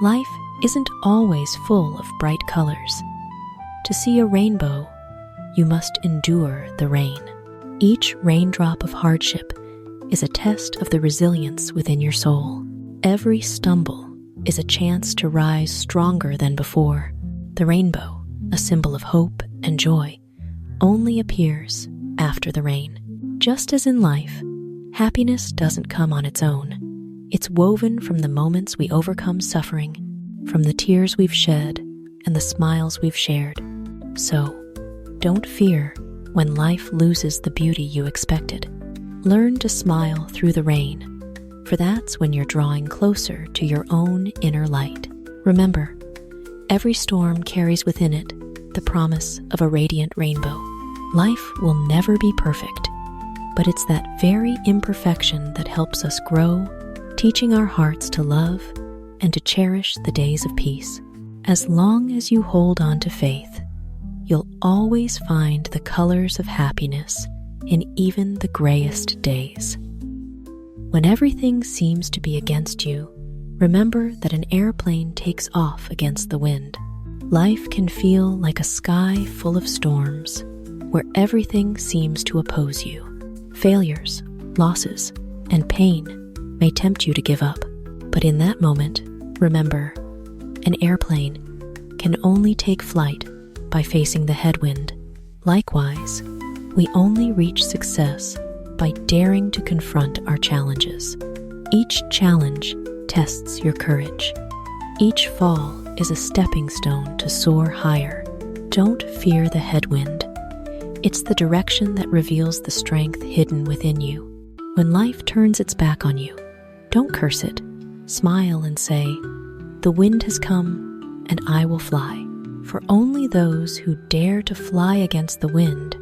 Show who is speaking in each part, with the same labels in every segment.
Speaker 1: Life isn't always full of bright colors. To see a rainbow, you must endure the rain. Each raindrop of hardship is a test of the resilience within your soul. Every stumble is a chance to rise stronger than before. The rainbow, a symbol of hope and joy, only appears after the rain. Just as in life, happiness doesn't come on its own. It's woven from the moments we overcome suffering, from the tears we've shed and the smiles we've shared. So, don't fear when life loses the beauty you expected. Learn to smile through the rain, for that's when you're drawing closer to your own inner light. Remember, every storm carries within it the promise of a radiant rainbow. Life will never be perfect, but it's that very imperfection that helps us grow, teaching our hearts to love and to cherish the days of peace. As long as you hold on to faith, you'll always find the colors of happiness in even the grayest days. When everything seems to be against you, remember that an airplane takes off against the wind. Life can feel like a sky full of storms, where everything seems to oppose you. Failures, losses, and pain may tempt you to give up, but in that moment, remember, an airplane can only take flight by facing the headwind. Likewise, we only reach success by daring to confront our challenges. Each challenge tests your courage. Each fall is a stepping stone to soar higher. Don't fear the headwind. It's the direction that reveals the strength hidden within you. When life turns its back on you, don't curse it. Smile and say, "The wind has come, and I will fly." For only those who dare to fly against the wind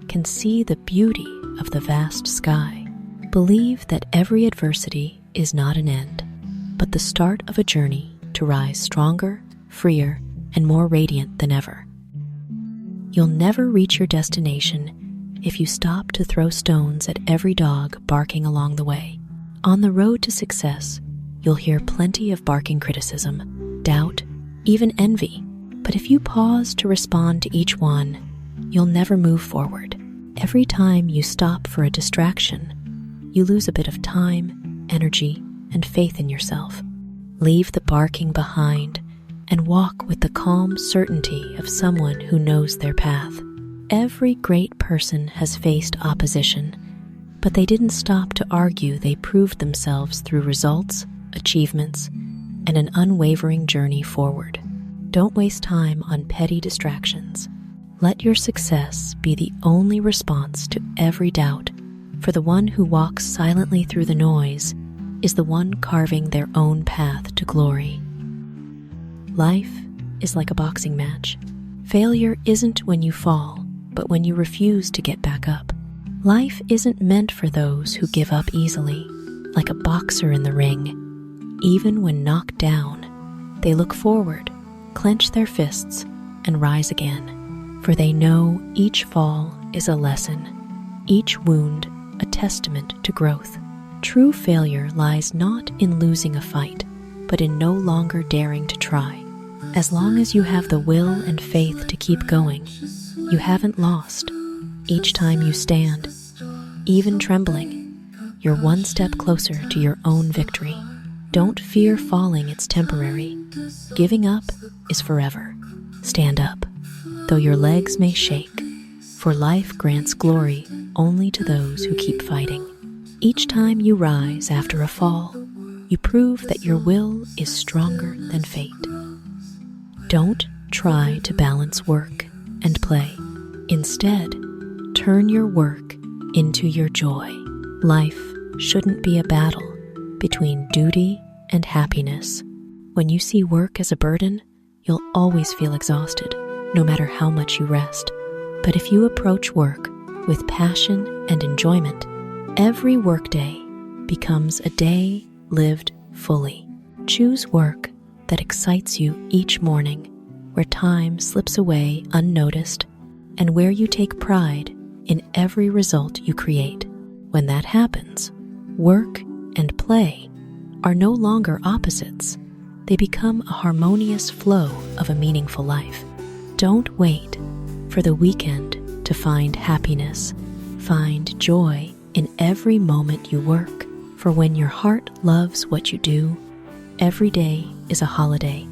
Speaker 1: can see the beauty of the vast sky. Believe that every adversity is not an end, but the start of a journey to rise stronger, freer, and more radiant than ever. You'll never reach your destination if you stop to throw stones at every dog barking along the way. On the road to success, you'll hear plenty of barking criticism, doubt, even envy. But if you pause to respond to each one, you'll never move forward. Every time you stop for a distraction, you lose a bit of time, energy, and faith in yourself. Leave the barking behind and walk with the calm certainty of someone who knows their path. Every great person has faced opposition, but they didn't stop to argue. They proved themselves through results, achievements, and an unwavering journey forward. Don't waste time on petty distractions. Let your success be the only response to every doubt, for the one who walks silently through the noise is the one carving their own path to glory. Life is like a boxing match. Failure isn't when you fall, but when you refuse to get back up. Life isn't meant for those who give up easily. Like a boxer in the ring, even when knocked down, they look forward, clench their fists, and rise again. For they know each fall is a lesson, each wound a testament to growth. True failure lies not in losing a fight, but in no longer daring to try. As long as you have the will and faith to keep going, you haven't lost. Each time you stand, even trembling, you're one step closer to your own victory. Don't fear falling, it's temporary. Giving up is forever. Stand up, though your legs may shake, for life grants glory only to those who keep fighting. Each time you rise after a fall, you prove that your will is stronger than fate. Don't try to balance work and play. Instead, turn your work into your joy. Life shouldn't be a battle between duty and happiness. When you see work as a burden, you'll always feel exhausted, no matter how much you rest. But if you approach work with passion and enjoyment, every workday becomes a day lived fully. Choose work that excites you each morning, where time slips away unnoticed, and where you take pride in every result you create. When that happens, work and play are no longer opposites. they become a harmonious flow of a meaningful life. Don't wait for the weekend to find happiness. Find joy in every moment you work, for when your heart loves what you do, every day is a holiday,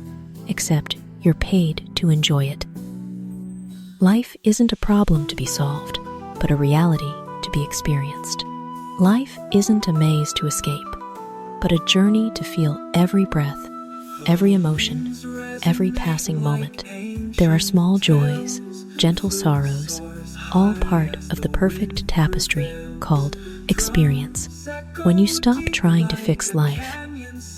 Speaker 1: except you're paid to enjoy it. Life isn't a problem to be solved, but a reality to be experienced. Life isn't a maze to escape, but a journey to feel every breath, every emotion, every passing moment. There are small joys, gentle sorrows, all part of the perfect tapestry called experience. When you stop trying to fix life,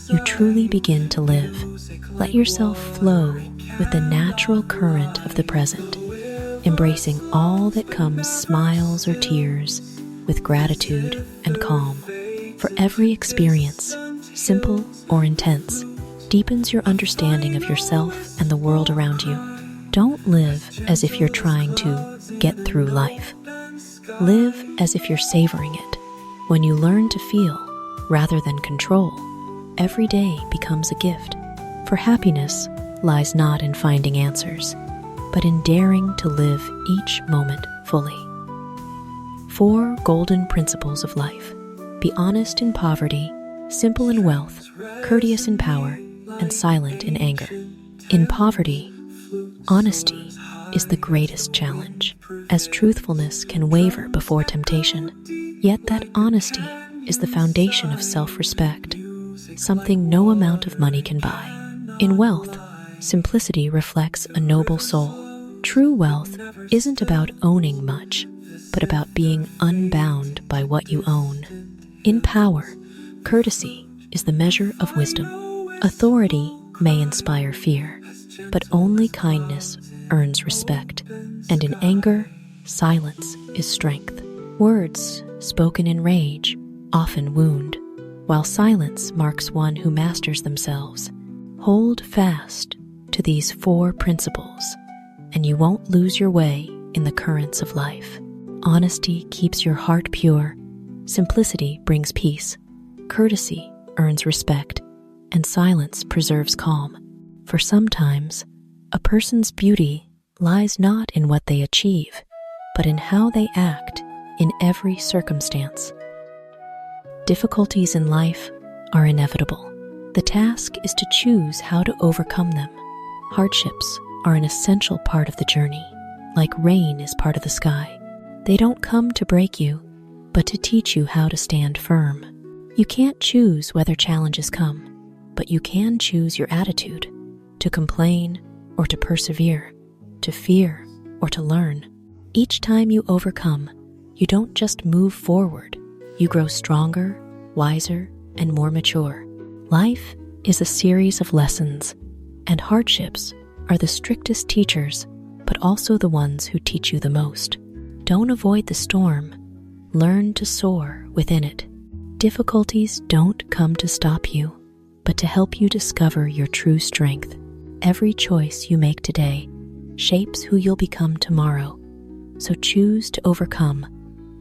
Speaker 1: you truly begin to live. Let yourself flow with the natural current of the present, embracing all that comes, smiles or tears, with gratitude and calm. For every experience, simple or intense, deepens your understanding of yourself and the world around you. Don't live as if you're trying to get through life. Live as if you're savoring it. When you learn to feel rather than control, every day becomes a gift. For happiness lies not in finding answers, but in daring to live each moment fully. 4 golden principles of life. Be honest in poverty, simple in wealth, courteous in power, and silent in anger. In poverty, honesty is the greatest challenge, as truthfulness can waver before temptation. Yet that honesty is the foundation of self-respect, something no amount of money can buy. In wealth, simplicity reflects a noble soul. True wealth isn't about owning much, but about being unbound by what you own. In power, courtesy is the measure of wisdom. Authority may inspire fear, but only kindness earns respect. And in anger, silence is strength. Words spoken in rage often wound, while silence marks one who masters themselves. Hold fast to these 4 principles, and you won't lose your way in the currents of life. Honesty keeps your heart pure. Simplicity brings peace. Courtesy earns respect, and silence preserves calm. For sometimes, a person's beauty lies not in what they achieve, but in how they act in every circumstance. Difficulties in life are inevitable. The task is to choose how to overcome them. Hardships are an essential part of the journey, like rain is part of the sky. They don't come to break you, but to teach you how to stand firm. You can't choose whether challenges come, but you can choose your attitude, to complain or to persevere, to fear or to learn. Each time you overcome, you don't just move forward, you grow stronger, wiser, and more mature. Life is a series of lessons, and hardships are the strictest teachers, but also the ones who teach you the most. Don't avoid the storm, learn to soar within it. Difficulties don't come to stop you, but to help you discover your true strength. Every choice you make today shapes who you'll become tomorrow, so choose to overcome,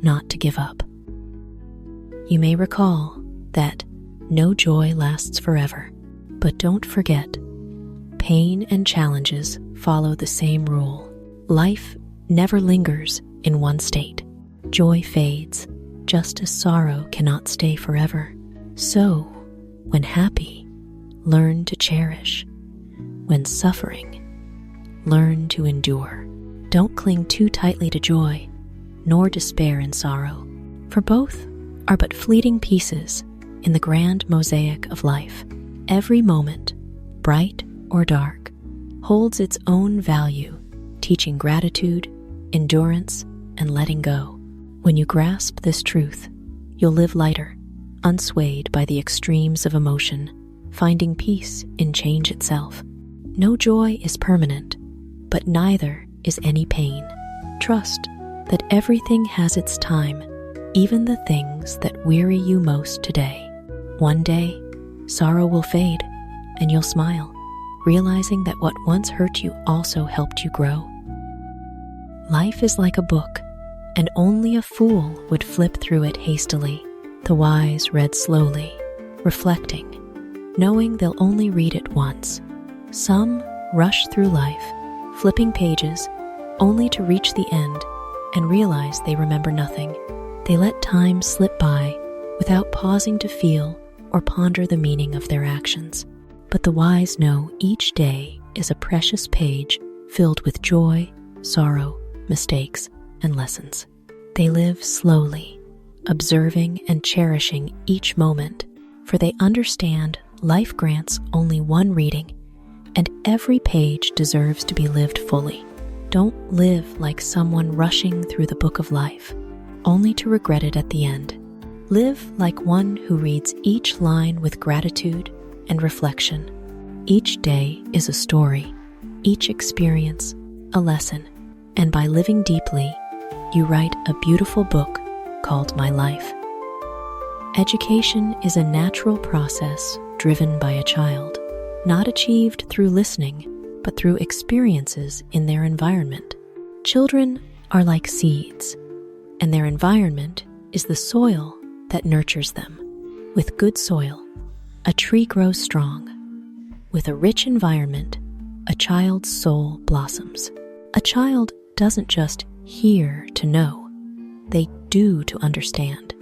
Speaker 1: not to give up. You may recall that no joy lasts forever, but don't forget, pain and challenges follow the same rule. Life never lingers in one state. Joy fades, just as sorrow cannot stay forever. So, when happy, learn to cherish. When suffering, learn to endure. Don't cling too tightly to joy, nor despair in sorrow, for both are but fleeting pieces in the grand mosaic of life. Every moment, bright or dark, holds its own value, teaching gratitude, endurance, and letting go. When you grasp this truth, you'll live lighter, unswayed by the extremes of emotion, finding peace in change itself. No joy is permanent, but neither is any pain. Trust that everything has its time, even the things that weary you most today. One day, sorrow will fade, and you'll smile, realizing that what once hurt you also helped you grow. Life is like a book, and only a fool would flip through it hastily. The wise read slowly, reflecting, knowing they'll only read it once. Some rush through life, flipping pages, only to reach the end and realize they remember nothing. They let time slip by without pausing to feel or ponder the meaning of their actions. But the wise know each day is a precious page filled with joy, sorrow, mistakes, and lessons. They live slowly, observing and cherishing each moment, for they understand life grants only one reading, and every page deserves to be lived fully. Don't live like someone rushing through the book of life, only to regret it at the end. Live like one who reads each line with gratitude and reflection. Each day is a story, each experience a lesson, and by living deeply, you write a beautiful book called My Life. Education is a natural process driven by a child, not achieved through listening, but through experiences in their environment. Children are like seeds, and their environment is the soil that nurtures them. With good soil, a tree grows strong. With a rich environment, a child's soul blossoms. A child doesn't just hear to know, they do to understand,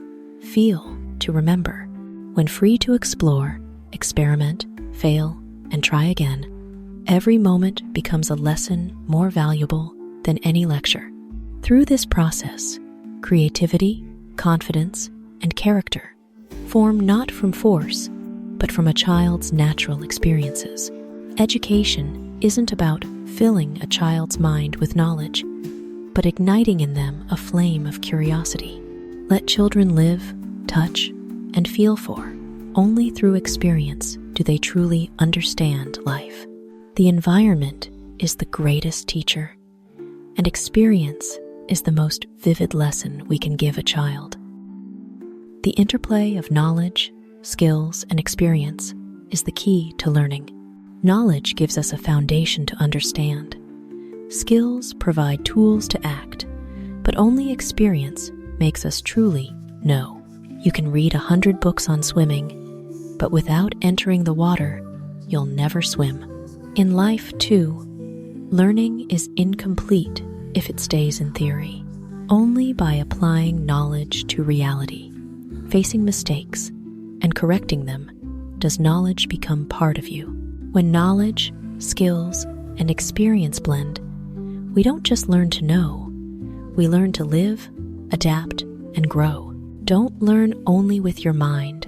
Speaker 1: feel to remember. When free to explore, experiment, fail, and try again, every moment becomes a lesson more valuable than any lecture. Through this process, creativity, confidence, and character form not from force, but from a child's natural experiences. Education isn't about filling a child's mind with knowledge, but igniting in them a flame of curiosity. Let children live, touch, and feel, for only through experience do they truly understand life. The environment is the greatest teacher, and experience is the most vivid lesson we can give a child. The interplay of knowledge, skills, and experience is the key to learning. Knowledge gives us a foundation to understand. Skills provide tools to act, but only experience makes us truly know. You can read 100 books on swimming, but without entering the water, you'll never swim. In life, too, learning is incomplete if it stays in theory. Only by applying knowledge to reality, facing mistakes, and correcting them does knowledge become part of you. When knowledge, skills, and experience blend, we don't just learn to know, we learn to live, adapt, and grow. Don't learn only with your mind.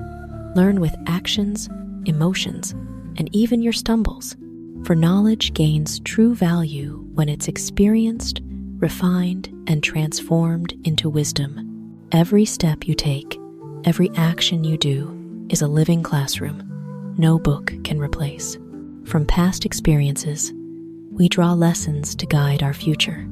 Speaker 1: Learn with actions, emotions, and even your stumbles. For knowledge gains true value when it's experienced, refined, and transformed into wisdom. Every step you take, every action you do, is a living classroom no book can replace. From past experiences, we draw lessons to guide our future.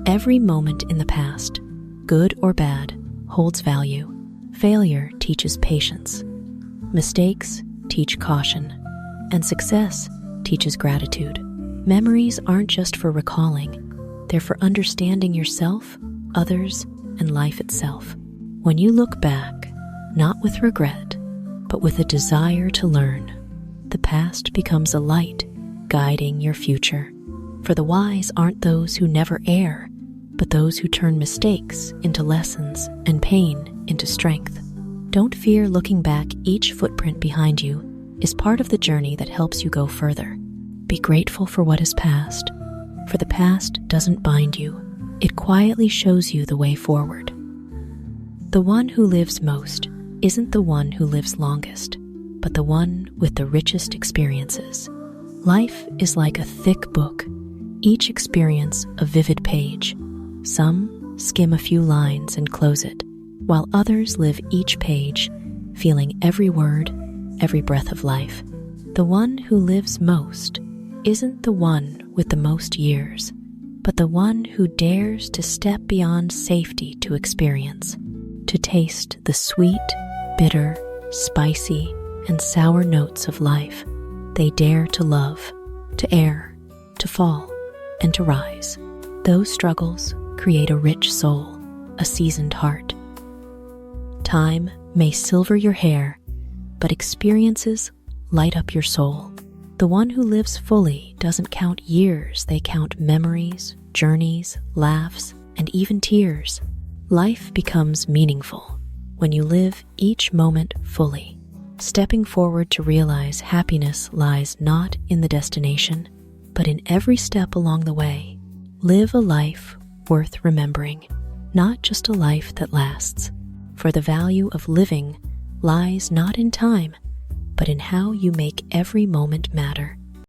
Speaker 1: Every moment in the past, good or bad, holds value. Failure teaches patience. Mistakes teach caution. And success teaches gratitude. Memories aren't just for recalling, they're for understanding yourself, others, and life itself. When you look back, not with regret, but with a desire to learn, the past becomes a light guiding your future. For the wise aren't those who never err, but those who turn mistakes into lessons and pain into strength. Don't fear looking back. Each footprint behind you is part of the journey that helps you go further. Be grateful for what is past, for the past doesn't bind you. It quietly shows you the way forward. The one who lives most isn't the one who lives longest, but the one with the richest experiences. Life is like a thick book, each experience a vivid page. Some skim a few lines and close it, while others live each page, feeling every word, every breath of life. The one who lives most isn't the one with the most years, but the one who dares to step beyond safety to experience, to taste the sweet, bitter, spicy, and sour notes of life. They dare to love, to err, to fall, and to rise. Those struggles create a rich soul, a seasoned heart. Time may silver your hair, but experiences light up your soul. The one who lives fully doesn't count years, they count memories, journeys, laughs, and even tears. Life becomes meaningful when you live each moment fully, stepping forward to realize happiness lies not in the destination, but in every step along the way. Live a life worth remembering, not just a life that lasts. For the value of living lies not in time, but in how you make every moment matter.